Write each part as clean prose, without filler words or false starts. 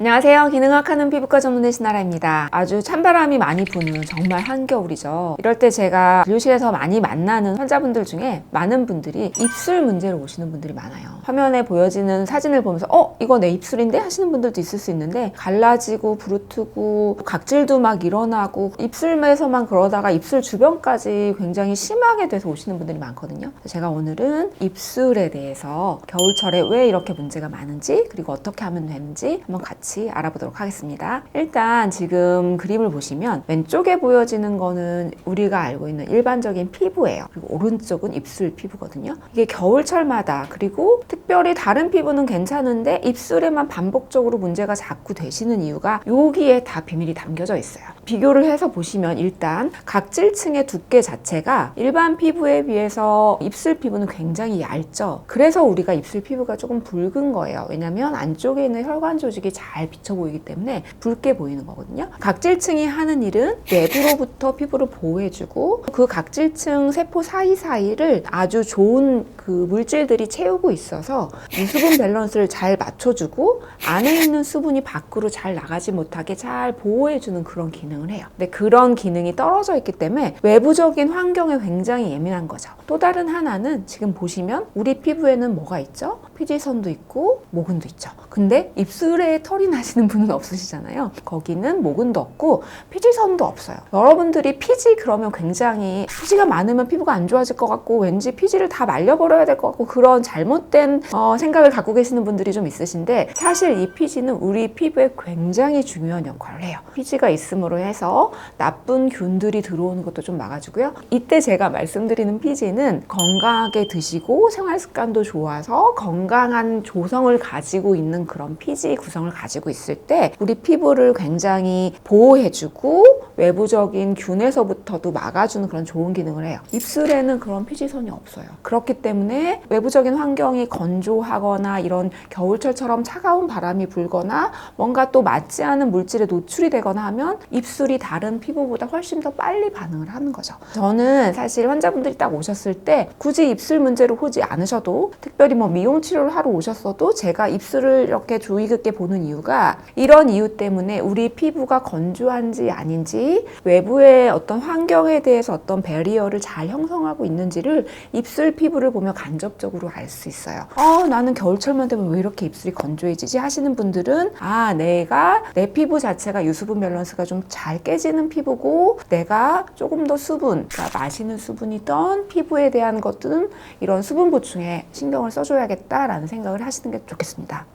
안녕하세요. 기능학하는 피부과 전문의 신아라입니다. 아주 찬바람이 많이 부는 정말 한겨울이죠. 이럴 때 제가 진료실에서 많이 만나는 환자분들 중에 많은 분들이 입술 문제로 오시는 분들이 많아요. 화면에 보여지는 사진을 보면서 이거 내 입술인데? 하시는 분들도 있을 수 있는데 갈라지고 부르트고 각질도 막 일어나고 입술에서만 그러다가 입술 주변까지 굉장히 심하게 돼서 오시는 분들이 많거든요. 제가 오늘은 입술에 대해서 겨울철에 왜 이렇게 문제가 많은지 그리고 어떻게 하면 되는지 한번 같이 알아보도록 하겠습니다. 일단 지금 그림을 보시면 왼쪽에 보여지는 거는 우리가 알고 있는 일반적인 피부예요. 그리고 오른쪽은 입술 피부거든요. 이게 겨울철마다 그리고 특별히 다른 피부는 괜찮은데 입술에만 반복적으로 문제가 자꾸 되시는 이유가 여기에 다 비밀이 담겨져 있어요. 비교를 해서 보시면 일단 각질층의 두께 자체가 일반 피부에 비해서 입술 피부는 굉장히 얇죠. 그래서 우리가 입술 피부가 조금 붉은 거예요. 왜냐면 안쪽에 있는 혈관 조직이 잘 비쳐 보이기 때문에 붉게 보이는 거거든요. 각질층이 하는 일은 내부로부터 피부를 보호해주고 그 각질층 세포 사이사이를 아주 좋은 그 물질들이 채우고 있어서 유수분 밸런스를 잘 맞춰주고 안에 있는 수분이 밖으로 잘 나가지 못하게 잘 보호해주는 그런 기능을 해요. 근데 그런 기능이 떨어져 있기 때문에 외부적인 환경에 굉장히 예민한 거죠. 또 다른 하나는 지금 보시면 우리 피부에는 뭐가 있죠? 피지선도 있고 모근도 있죠. 근데 입술에 털이 나시는 분은 없으시잖아요. 거기는 모근도 없고 피지선도 없어요. 여러분들이 피지 그러면 굉장히 피지가 많으면 피부가 안 좋아질 것 같고 왠지 피지를 다 말려버려야 될 것 같고 그런 잘못된 생각을 갖고 계시는 분들이 좀 있으신데 사실 이 피지는 우리 피부에 굉장히 중요한 역할을 해요. 피지가 있음으로 해서 나쁜 균들이 들어오는 것도 좀 막아주고요. 이때 제가 말씀드리는 피지는 건강하게 드시고 생활 습관도 좋아서 건강한 조성을 가지고 있는 그런 피지 구성을 가지고 있을 때 우리 피부를 굉장히 보호해주고 외부적인 균에서부터도 막아주는 그런 좋은 기능을 해요. 입술에는 그런 피지선이 없어요. 그렇기 때문에 외부적인 환경이 건조하거나 이런 겨울철처럼 차가운 바람이 불거나 뭔가 또 맞지 않은 물질에 노출이 되거나 하면 입술이 다른 피부보다 훨씬 더 빨리 반응을 하는 거죠. 저는 사실 환자분들이 딱 오셨을 때 굳이 입술 문제로 오지 않으셔도 특별히 미용 치료를 하러 오셨어도 제가 입술을 이렇게 주의 깊게 보는 이유가 이런 이유 때문에 우리 피부가 건조한지 아닌지 외부의 어떤 환경에 대해서 어떤 배리어를 잘 형성하고 있는지를 입술 피부를 보면 간접적으로 알 수 있어요. 나는 겨울철만 되면 왜 이렇게 입술이 건조해지지 하시는 분들은 내가 내 피부 자체가 유수분 밸런스가 좀 잘 깨지는 피부고 내가 조금 더 수분, 그러니까 마시는 수분이던 피부에 대한 것들은 이런 수분 보충에 신경을 써줘야겠다라는 생각을 하시는 게 좋겠습니다.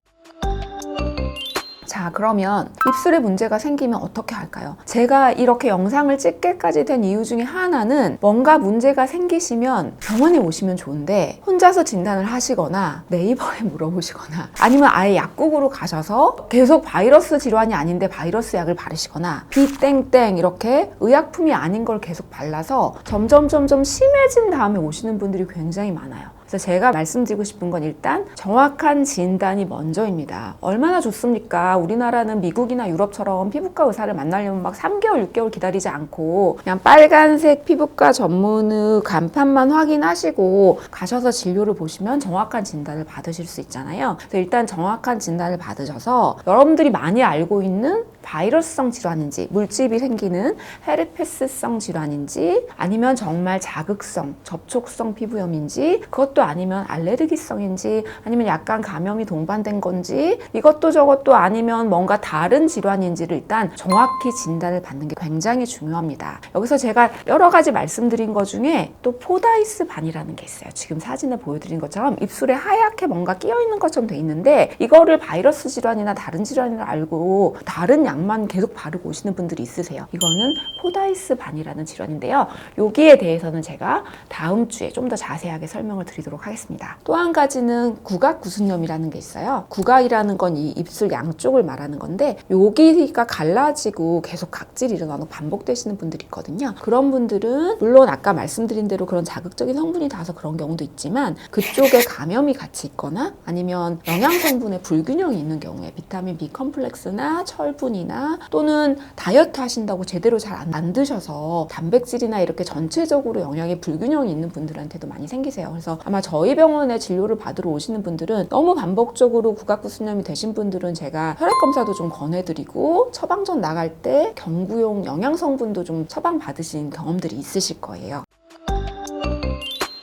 자, 그러면 입술에 문제가 생기면 어떻게 할까요? 제가 이렇게 영상을 찍게까지 된 이유 중에 하나는 뭔가 문제가 생기시면 병원에 오시면 좋은데 혼자서 진단을 하시거나 네이버에 물어보시거나 아니면 아예 약국으로 가셔서 계속 바이러스 질환이 아닌데 바이러스 약을 바르시거나 비땡땡 이렇게 의약품이 아닌 걸 계속 발라서 점점 심해진 다음에 오시는 분들이 굉장히 많아요. 그래서 제가 말씀드리고 싶은 건 일단 정확한 진단이 먼저입니다. 얼마나 좋습니까? 우리나라는 미국이나 유럽처럼 피부과 의사를 만나려면 막 3개월, 6개월 기다리지 않고 그냥 빨간색 피부과 전문의 간판만 확인하시고 가셔서 진료를 보시면 정확한 진단을 받으실 수 있잖아요. 그래서 일단 정확한 진단을 받으셔서 여러분들이 많이 알고 있는 바이러스성 질환인지 물집이 생기는 헤르페스성 질환인지 아니면 정말 자극성, 접촉성 피부염인지 그것도 아니면 알레르기성인지 아니면 약간 감염이 동반된 건지 이것도 저것도 아니면 뭔가 다른 질환인지를 일단 정확히 진단을 받는 게 굉장히 중요합니다. 여기서 제가 여러 가지 말씀드린 것 중에 또 포다이스 반이라는 게 있어요. 지금 사진을 보여드린 것처럼 입술에 하얗게 뭔가 끼어있는 것처럼 돼 있는데 이거를 바이러스 질환이나 다른 질환을 알고 다른 약만 계속 바르고 오시는 분들이 있으세요. 이거는 포다이스 반이라는 질환인데요. 여기에 대해서는 제가 다음 주에 좀 더 자세하게 설명을 드리도록 하겠습니다. 또 한 가지는 구각구순염이라는 게 있어요. 구각이라는 건 이 입술 양쪽을 말하는 건데 여기가 갈라지고 계속 각질이 일어나고 반복되시는 분들이 있거든요. 그런 분들은 물론 아까 말씀드린 대로 그런 자극적인 성분이 닿아서 그런 경우도 있지만 그쪽에 감염이 같이 있거나 아니면 영양 성분의 불균형이 있는 경우에 비타민 B 컴플렉스나 철분이나 성인이나 또는 다이어트 하신다고 제대로 잘 안 드셔서 단백질이나 이렇게 전체적으로 영양의 불균형이 있는 분들한테도 많이 생기세요. 그래서 아마 저희 병원에 진료를 받으러 오시는 분들은 너무 반복적으로 국악구 수염이 되신 분들은 제가 혈액 검사도 좀 권해드리고 처방전 나갈 때 경구용 영양 성분도 좀 처방 받으신 경험들이 있으실 거예요.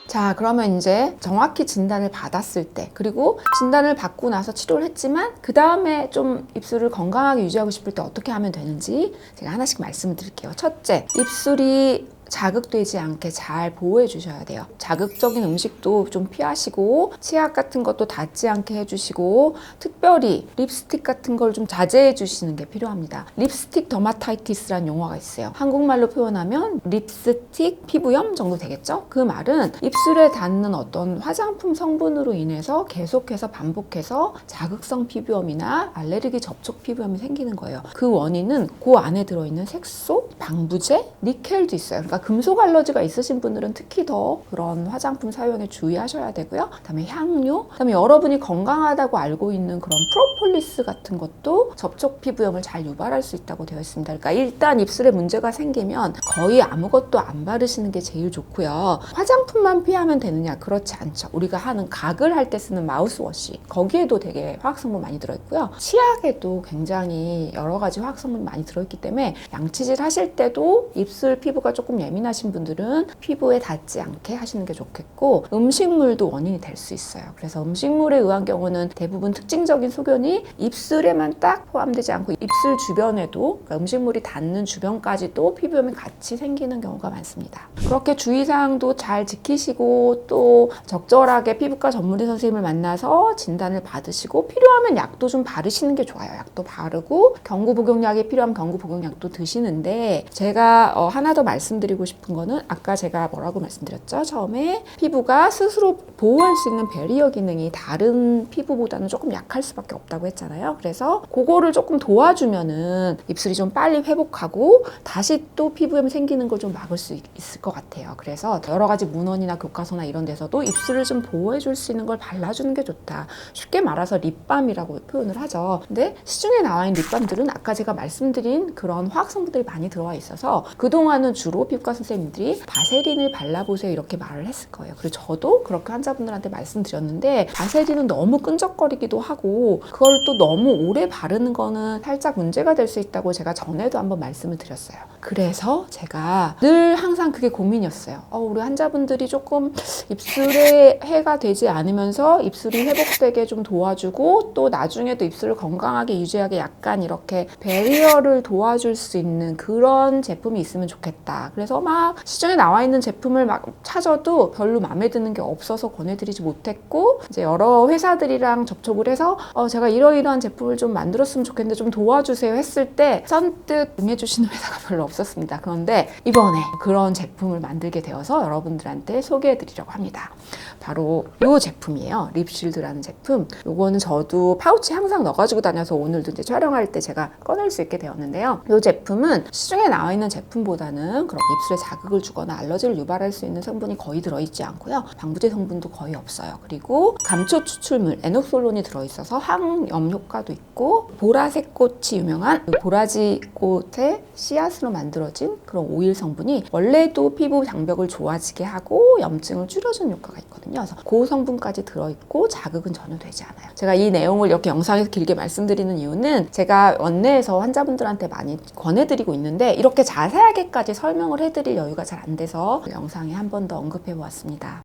자, 그러면 이제 정확히 진단을 받았을 때, 그리고 진단을 받고 나서 치료를 했지만 그 다음에 좀 입술을 건강하게 유지하고 싶을 때 어떻게 하면 되는지 제가 하나씩 말씀을 드릴게요. 첫째, 입술이 자극되지 않게 잘 보호해 주셔야 돼요. 자극적인 음식도 좀 피하시고 치약 같은 것도 닿지 않게 해주시고 특별히 립스틱 같은 걸 좀 자제해 주시는 게 필요합니다. 립스틱 더마타이티스라는 용어가 있어요. 한국말로 표현하면 립스틱 피부염 정도 되겠죠? 그 말은 입술에 닿는 어떤 화장품 성분으로 인해서 계속해서 반복해서 자극성 피부염이나 알레르기 접촉 피부염이 생기는 거예요. 그 원인은 그 안에 들어있는 색소, 방부제, 니켈도 있어요. 그러니까 금속 알러지가 있으신 분들은 특히 더 그런 화장품 사용에 주의하셔야 되고요. 그다음에 향료, 그다음에 여러분이 건강하다고 알고 있는 그런 프로폴리스 같은 것도 접촉 피부염을 잘 유발할 수 있다고 되어 있습니다. 그러니까 일단 입술에 문제가 생기면 거의 아무것도 안 바르시는 게 제일 좋고요. 화장품만 피하면 되느냐? 그렇지 않죠. 우리가 하는 가글 할 때 쓰는 마우스워시, 거기에도 되게 화학성분 많이 들어있고요. 치약에도 굉장히 여러 가지 화학성분이 많이 들어있기 때문에 양치질 하실 때도 입술 피부가 조금 예민하신 분들은 피부에 닿지 않게 하시는 게 좋겠고, 음식물도 원인이 될 수 있어요. 그래서 음식물에 의한 경우는 대부분 특징적인 소견이 입술에만 딱 포함되지 않고 입술 주변에도, 그러니까 음식물이 닿는 주변까지도 피부염이 같이 생기는 경우가 많습니다. 그렇게 주의사항도 잘 지키시고 또 적절하게 피부과 전문의 선생님을 만나서 진단을 받으시고 필요하면 약도 좀 바르시는 게 좋아요. 약도 바르고 경구복용약이 필요하면 경구복용약도 드시는데, 제가 하나 더 말씀드리고 싶은 거는 아까 제가 뭐라고 말씀드렸죠? 처음에 피부가 스스로 보호할 수 있는 배리어 기능이 다른 피부보다는 조금 약할 수밖에 없다고 했잖아요. 그래서 그거를 조금 도와주면은 입술이 좀 빨리 회복하고 다시 또 피부염 생기는 걸 좀 막을 수 있을 것 같아요. 그래서 여러 가지 문헌이나 교과서나 이런 데서도 입술을 좀 보호해 줄 수 있는 걸 발라주는 게 좋다. 쉽게 말해서 립밤이라고 표현을 하죠. 근데 시중에 나와 있는 립밤들은 아까 제가 말씀드린 그런 화학 성분들이 많이 들어와 있어서 그동안은 주로 피부과 선생님들이 바세린을 발라보세요 이렇게 말을 했을 거예요. 그리고 저도 그렇게 환자분들한테 말씀드렸는데 바세린은 너무 끈적거리기도 하고 그걸 또 너무 오래 바르는 거는 살짝 문제가 될 수 있다고 제가 전에도 한번 말씀을 드렸어요. 그래서 제가 늘 항상 그게 고민이었어요. 우리 환자분들이 조금 입술에 해가 되지 않으면서 입술이 회복되게 좀 도와주고 또 나중에도 입술을 건강하게 유지하게 약간 이렇게 배리어를 도와줄 수 있는 그런 제품이 있으면 좋겠다. 그래서 막 시중에 나와 있는 제품을 막 찾아도 별로 마음에 드는 게 없어서 권해드리지 못했고, 이제 여러 회사들이랑 접촉을 해서 제가 이러이러한 제품을 좀 만들었으면 좋겠는데 좀 도와주세요 했을 때 선뜻 응해주시는 회사가 별로 없었습니다. 그런데 이번에 그런 제품을 만들게 되어서 여러분들한테 소개해드리려고 합니다. 바로 이 제품이에요. 립쉴드라는 제품. 요거는 저도 파우치 항상 넣어가지고 다녀서 오늘도 이제 촬영할 때 제가 꺼낼 수 있게 되었는데요. 이 제품은 시중에 나와 있는 제품보다는 그런 입술에 자극을 주거나 알러지를 유발할 수 있는 성분이 거의 들어있지 않고요. 방부제 성분도 거의 없어요. 그리고 감초 추출물 에녹솔론이 들어있어서 항염 효과도 있고, 보라색 꽃이 유명한 보라지 꽃의 씨앗으로 만들어진 그런 오일 성분이 원래도 피부 장벽을 좋아지게 하고 염증을 줄여주는 효과가 있거든요. 그래서 그 성분까지 들어있고 자극은 전혀 되지 않아요. 제가 이 내용을 이렇게 영상에서 길게 말씀드리는 이유는 제가 원내에서 환자분들한테 많이 권해드리고 있는데 이렇게 자세하게까지 설명을 해드릴 여유가 잘 안 돼서 영상에 한 번 더 언급해 보았습니다.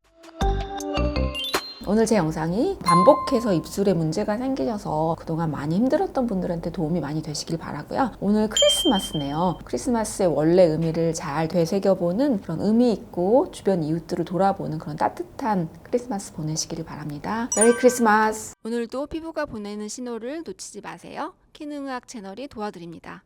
오늘 제 영상이 반복해서 입술에 문제가 생기셔서 그동안 많이 힘들었던 분들한테 도움이 많이 되시길 바라고요. 오늘 크리스마스네요. 크리스마스의 원래 의미를 잘 되새겨보는 그런 의미 있고 주변 이웃들을 돌아보는 그런 따뜻한 크리스마스 보내시기를 바랍니다. 메리 크리스마스! 오늘도 피부가 보내는 신호를 놓치지 마세요. 키능의학 채널이 도와드립니다.